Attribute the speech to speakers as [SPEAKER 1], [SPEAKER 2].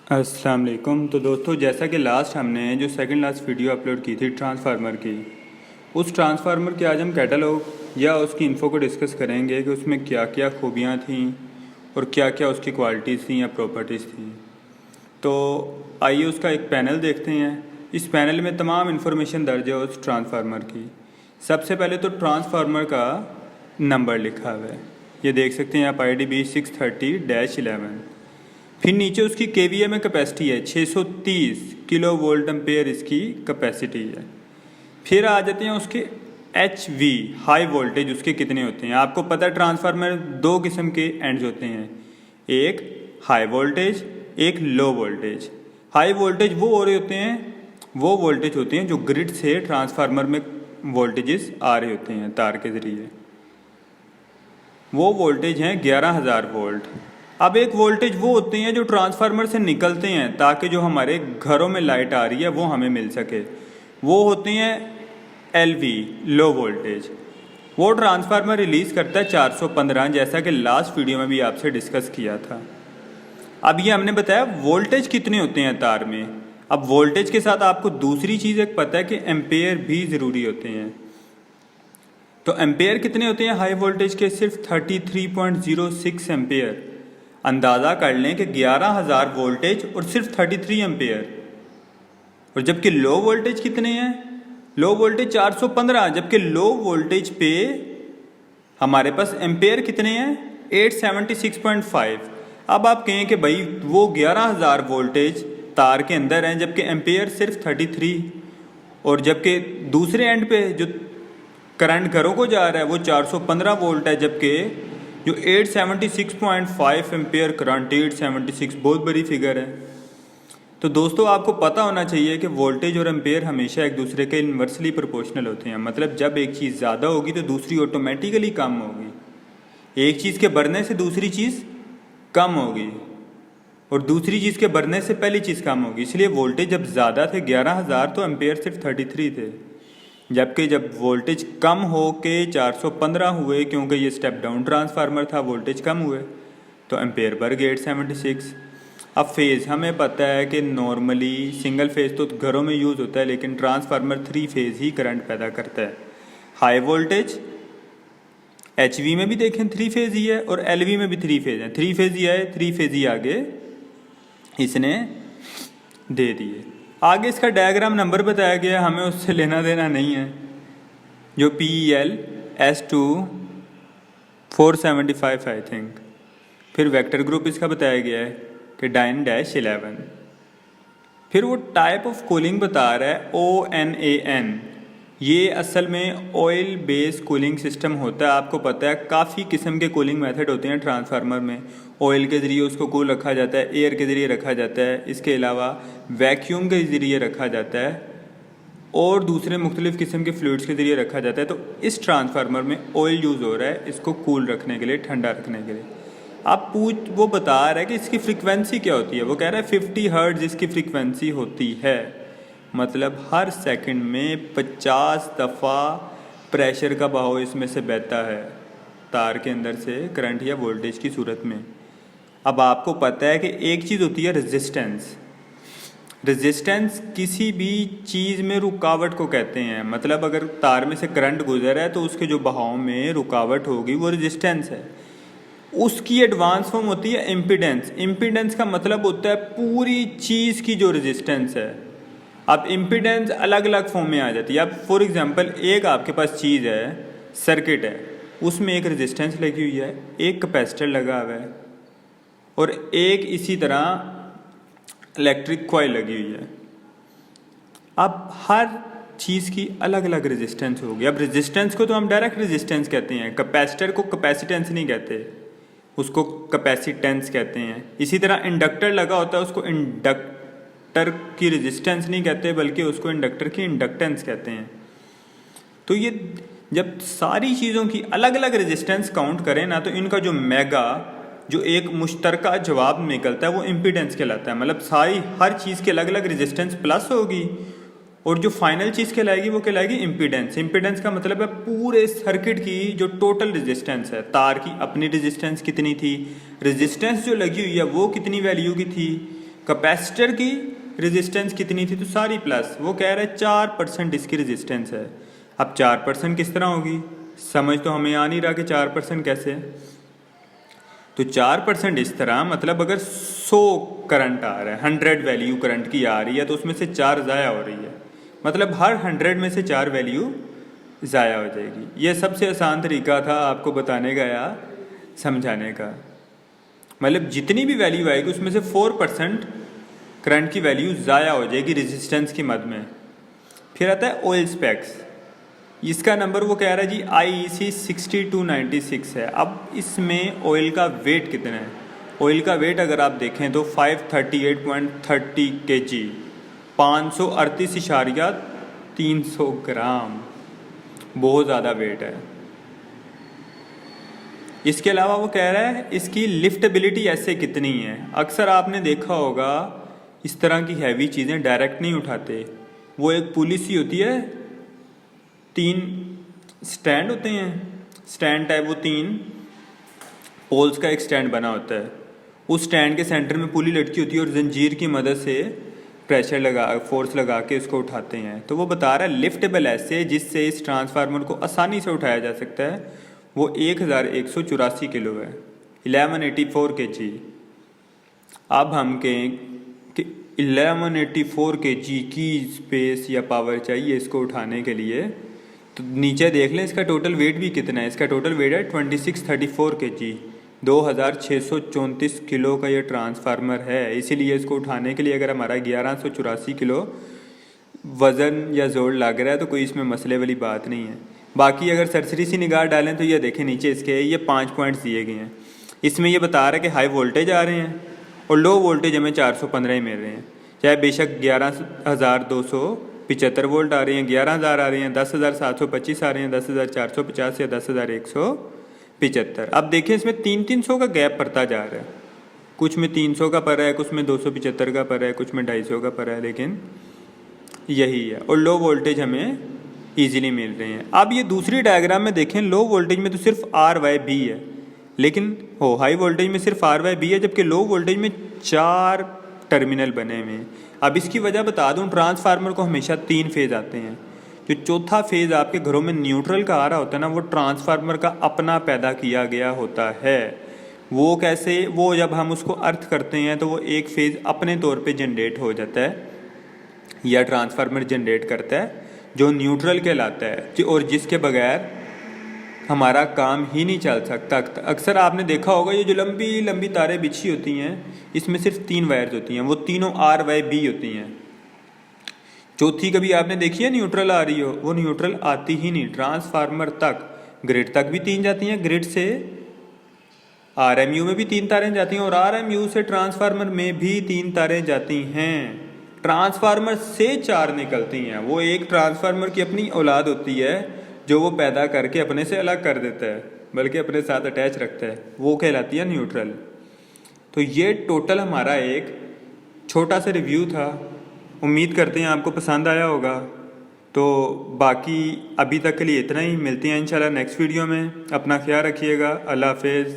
[SPEAKER 1] अस्सलाम वालेकुम। तो दोस्तों, जैसा कि लास्ट हमने जो सेकंड लास्ट वीडियो अपलोड की थी ट्रांसफार्मर की, उस ट्रांसफार्मर के आज हम कैटलॉग या उसकी इन्फो को डिस्कस करेंगे कि उसमें क्या क्या खूबियाँ थीं और क्या क्या उसकी क्वालिटीज़ थी या प्रॉपर्टीज़ थी। तो आइए उसका एक पैनल देखते हैं। इस पैनल में तमाम इन्फॉर्मेशन दर्ज है उस ट्रांसफार्मर की। सबसे पहले तो ट्रांसफार्मर का नंबर लिखा हुआ है, ये देख सकते हैं आप, IDB 630-11। फिर नीचे उसकी KVA में कैपेसिटी है, 630 किलो वोल्ट एम्पेयर इसकी कैपेसिटी है। फिर आ जाते हैं उसके HV हाई वोल्टेज, उसके कितने होते हैं। आपको पता है ट्रांसफार्मर दो किस्म के एंड्स होते हैं, एक हाई वोल्टेज, एक लो वोल्टेज। हाई वोल्टेज वो हो रहे होते हैं, वो वोल्टेज होते हैं जो ग्रिड से ट्रांसफार्मर में वोल्टेजेस आ रहे होते हैं तार के ज़रिए, वो वोल्टेज हैं 11,000 वोल्ट। अब एक वोल्टेज वो होते हैं जो ट्रांसफार्मर से निकलते हैं ताकि जो हमारे घरों में लाइट आ रही है वो हमें मिल सके, वो होते हैं LV लो वोल्टेज। वो ट्रांसफार्मर रिलीज़ करता है 415, जैसा कि लास्ट वीडियो में भी आपसे डिस्कस किया था। अब ये हमने बताया वोल्टेज कितने होते हैं तार में। अब वोल्टेज के साथ आपको दूसरी चीज़ एक पता है कि एम्पेयर भी ज़रूरी होते हैं। तो एम्पेयर कितने होते हैं हाई वोल्टेज के? सिर्फ 33.06 एम्पेयर। अंदाज़ा कर लें कि 11,000 वोल्टेज और सिर्फ 33 एम्पेयर। और जबकि लो वोल्टेज कितने हैं? लो वोल्टेज 415, जबकि लो वोल्टेज पे हमारे पास एम्पेयर कितने हैं? 876.5। अब आप कहें कि भाई वो 11,000 वोल्टेज तार के अंदर हैं जबकि एम्पेयर सिर्फ 33, और जबकि दूसरे एंड पे जो करंट घरों को जा रहा है वो 415 वोल्ट है, जबकि जो 876.5 एम्पेयर करंट, 876 बहुत बड़ी फिगर है। तो दोस्तों, आपको पता होना चाहिए कि वोल्टेज और एम्पेयर हमेशा एक दूसरे के इन्वर्सली प्रोपोर्शनल होते हैं। मतलब जब एक चीज़ ज़्यादा होगी तो दूसरी ऑटोमेटिकली कम होगी, एक चीज़ के बढ़ने से दूसरी चीज़ कम होगी और दूसरी चीज़ के बढ़ने से पहली चीज़ कम होगी। इसलिए वोल्टेज जब ज़्यादा थे 11,000 तो एम्पेयर सिर्फ 33 थे, जबकि जब वोल्टेज कम हो के 415 हुए, क्योंकि ये स्टेप डाउन ट्रांसफार्मर था, वोल्टेज कम हुए तो एम्पेयर बढ़ गए 876। अब फेज़ हमें पता है कि नॉर्मली सिंगल फेज़ तो घरों में यूज़ होता है, लेकिन ट्रांसफार्मर 3 फेज़ ही करंट पैदा करता है। हाई वोल्टेज HV में भी देखें 3 फेज़ ही है और LV में भी 3 फेज़ है। 3 फेज़ ही है, 3 फेज़ ही आगे इसने दे दिए। आगे इसका डायग्राम नंबर बताया गया, हमें उससे लेना देना नहीं है, जो PEL S2 475 आई थिंक। फिर वेक्टर ग्रुप इसका बताया गया है कि 9-11। फिर वो टाइप ऑफ कूलिंग बता रहा है ONAN। ये असल में ऑयल बेस्ड कूलिंग सिस्टम होता है। आपको पता है काफ़ी किस्म के कूलिंग मेथड होते हैं ट्रांसफार्मर में। ऑयल के ज़रिए उसको कूल रखा जाता है, एयर के ज़रिए रखा जाता है, इसके अलावा वैक्यूम के ज़रिए रखा जाता है और दूसरे मुख्तलिफ़ किस्म के फ्लूइड्स के ज़रिए रखा जाता है। तो इस ट्रांसफार्मर में ऑयल यूज़ हो रहा है इसको कूल रखने के लिए, ठंडा रखने के लिए। आप वो बता रहा है कि इसकी फ्रीक्वेंसी क्या होती है। वो कह रहा है 50 हर्ट्ज इसकी फ्रीक्वेंसी होती है। मतलब हर सेकंड में 50 दफ़ा प्रेशर का बहाव इसमें से बहता है तार के अंदर से करंट या वोल्टेज की सूरत में। अब आपको पता है कि एक चीज़ होती है रेजिस्टेंस। रेजिस्टेंस किसी भी चीज़ में रुकावट को कहते हैं। मतलब अगर तार में से करंट गुजर है तो उसके जो बहाव में रुकावट होगी वो रेजिस्टेंस है। उसकी एडवांस फॉर्म होती है इम्पीडेंस। इम्पीडेंस का मतलब होता है पूरी चीज़ की जो रेजिस्टेंस है। अब इम्पीडेंस अलग अलग फॉर्म में आ जाती है। अब फॉर एग्जांपल एक आपके पास चीज़ है, सर्किट है, उसमें एक रेजिस्टेंस लगी हुई है, एक कैपेसिटर लगा हुआ है और एक इसी तरह इलेक्ट्रिक कॉइल लगी हुई है। अब हर चीज़ की अलग अलग रेजिस्टेंस होगी। अब रेजिस्टेंस को तो हम डायरेक्ट रेजिस्टेंस कहते हैं, कैपेसिटर को कैपेसिटेंस नहीं कहते, उसको कैपेसिटेंस कहते हैं। इसी तरह इंडक्टर लगा होता है, उसको इंडक्टर की रेजिस्टेंस नहीं कहते बल्कि उसको इंडक्टर की इंडक्टेंस कहते हैं। तो ये जब सारी चीज़ों की अलग अलग रेजिस्टेंस काउंट करें ना, तो इनका जो मेगा जो एक मुश्तरका जवाब निकलता है वो इम्पीडेंस कहलाता है। मतलब सारी हर चीज़ की अलग अलग रेजिस्टेंस प्लस होगी और जो फाइनल चीज़ कहलाएगी वो कहलाएगी इम्पीडेंस। इम्पीडेंस का मतलब है पूरे सर्किट की जो टोटल रेजिस्टेंस है। तार की अपनी रेजिस्टेंस कितनी थी, रेजिस्टेंस जो लगी हुई है वो कितनी वैल्यू की थी, कैपेसिटर की रेजिस्टेंस कितनी थी, तो सारी प्लस। वो कह रहा है 4% इसकी रेजिस्टेंस है। अब 4% किस तरह होगी, समझ तो हमें आ नहीं रहा कि 4% कैसे। तो 4% इस तरह, मतलब अगर 100 करंट आ रहा है, 100 वैल्यू करंट की आ रही है, तो उसमें से 4 ज़ाया हो रही है, मतलब हर 100 में से 4 वैल्यू ज़ाया हो जाएगी। ये सबसे आसान तरीका था आपको बताने का या समझाने का। मतलब जितनी भी वैल्यू आएगी उसमें से 4% करंट की वैल्यू ज़ाया हो जाएगी रेजिस्टेंस की मद में। फिर आता है ऑयल स्पेक्स, इसका नंबर वो कह रहा है जी IEC 6296 है। अब इसमें ऑयल का वेट कितना है, ऑयल का वेट अगर आप देखें तो 538.30 kg, 538.300 ग्राम, बहुत ज़्यादा वेट है। इसके अलावा वो कह रहा है इसकी लिफ्टेबिलिटी ऐसे कितनी है। अक्सर आपने देखा होगा इस तरह की हैवी चीज़ें डायरेक्ट नहीं उठाते, वो एक पुली सी होती है, 3 स्टैंड होते हैं, स्टैंड टाइप, वो 3 पोल्स का एक स्टैंड बना होता है। उस स्टैंड के सेंटर में पुली लटकी होती है और जंजीर की मदद से प्रेशर लगा, फोर्स लगा के उसको उठाते हैं। तो वो बता रहा है लिफ्टेबल ऐसे जिससे इस ट्रांसफार्मर को आसानी से उठाया जा सकता है, वो 1184 किलो है, 1184 kg। अब हम कहें कि 1184 kg की स्पेस या पावर चाहिए इसको उठाने के लिए, तो नीचे देख लें इसका टोटल वेट भी कितना है। इसका टोटल वेट है 2634 kg, 2634 किलो का ये ट्रांसफार्मर है। इसीलिए इसको उठाने के लिए अगर हमारा 1184 किलो वज़न या जोर लग रहा है तो कोई इसमें मसले वाली बात नहीं है। बाकी अगर सरसरी सी निगाह डालें तो ये देखें नीचे इसके ये 5 पॉइंट्स दिए गए हैं। इसमें ये बता रहा है कि हाई वोल्टेज आ रहे हैं और लो वोल्टेज हमें 415 ही मिल रहे हैं, चाहे बेशक 11,275 वोल्ट आ रही हैं, 11,000 आ रही हैं, 10,725 आ रही हैं, 10,450 या 10,175। अब देखें इसमें 300 का गैप पड़ता जा रहा है, कुछ में 300 का पड़ रहा है, कुछ में 275 का पड़ रहा है, कुछ में 250 का पड़ रहा है, लेकिन यही है। और लो वोल्टेज हमें ईजिली मिल रहे हैं। अब ये दूसरी डायग्राम में देखें, लो वोल्टेज में तो सिर्फ RYB है, लेकिन हाई वोल्टेज में सिर्फ RYB है, जबकि लो वोल्टेज में 4 टर्मिनल बने हुए हैं। अब इसकी वजह बता दूं, ट्रांसफार्मर को हमेशा 3 फेज़ आते हैं। जो चौथा फेज़ आपके घरों में न्यूट्रल का आ रहा होता है ना, वो ट्रांसफार्मर का अपना पैदा किया गया होता है। वो कैसे, वो जब हम उसको अर्थ करते हैं तो वो एक फेज़ अपने तौर पे जनरेट हो जाता है या ट्रांसफार्मर जनरेट करता है जो न्यूट्रल कहलाता है, और जिसके बगैर हमारा काम ही नहीं चल सकता। अक्सर आपने देखा होगा ये जो लंबी लंबी तारें बिछी होती हैं, इसमें सिर्फ 3 वायर्स होती हैं, वो तीनों RYB होती हैं। चौथी कभी आपने देखी है न्यूट्रल आ रही हो, वो न्यूट्रल आती ही नहीं। ट्रांसफार्मर तक, ग्रिड तक भी 3 जाती हैं, ग्रिड से RMU में भी 3 तारें जाती हैं, और RMU से ट्रांसफार्मर में भी 3 तारें जाती हैं। ट्रांसफार्मर से 4 निकलती हैं। वो एक ट्रांसफार्मर की अपनी औलाद होती है जो वो पैदा करके अपने से अलग कर देता है, बल्कि अपने साथ अटैच रखता है, वो कहलाती है न्यूट्रल। तो ये टोटल हमारा एक छोटा सा रिव्यू था। उम्मीद करते हैं आपको पसंद आया होगा। तो बाकी अभी तक के लिए इतना ही, मिलते हैं इंशाल्लाह नेक्स्ट वीडियो में। अपना ख्याल रखिएगा। अल्लाह हाफिज़।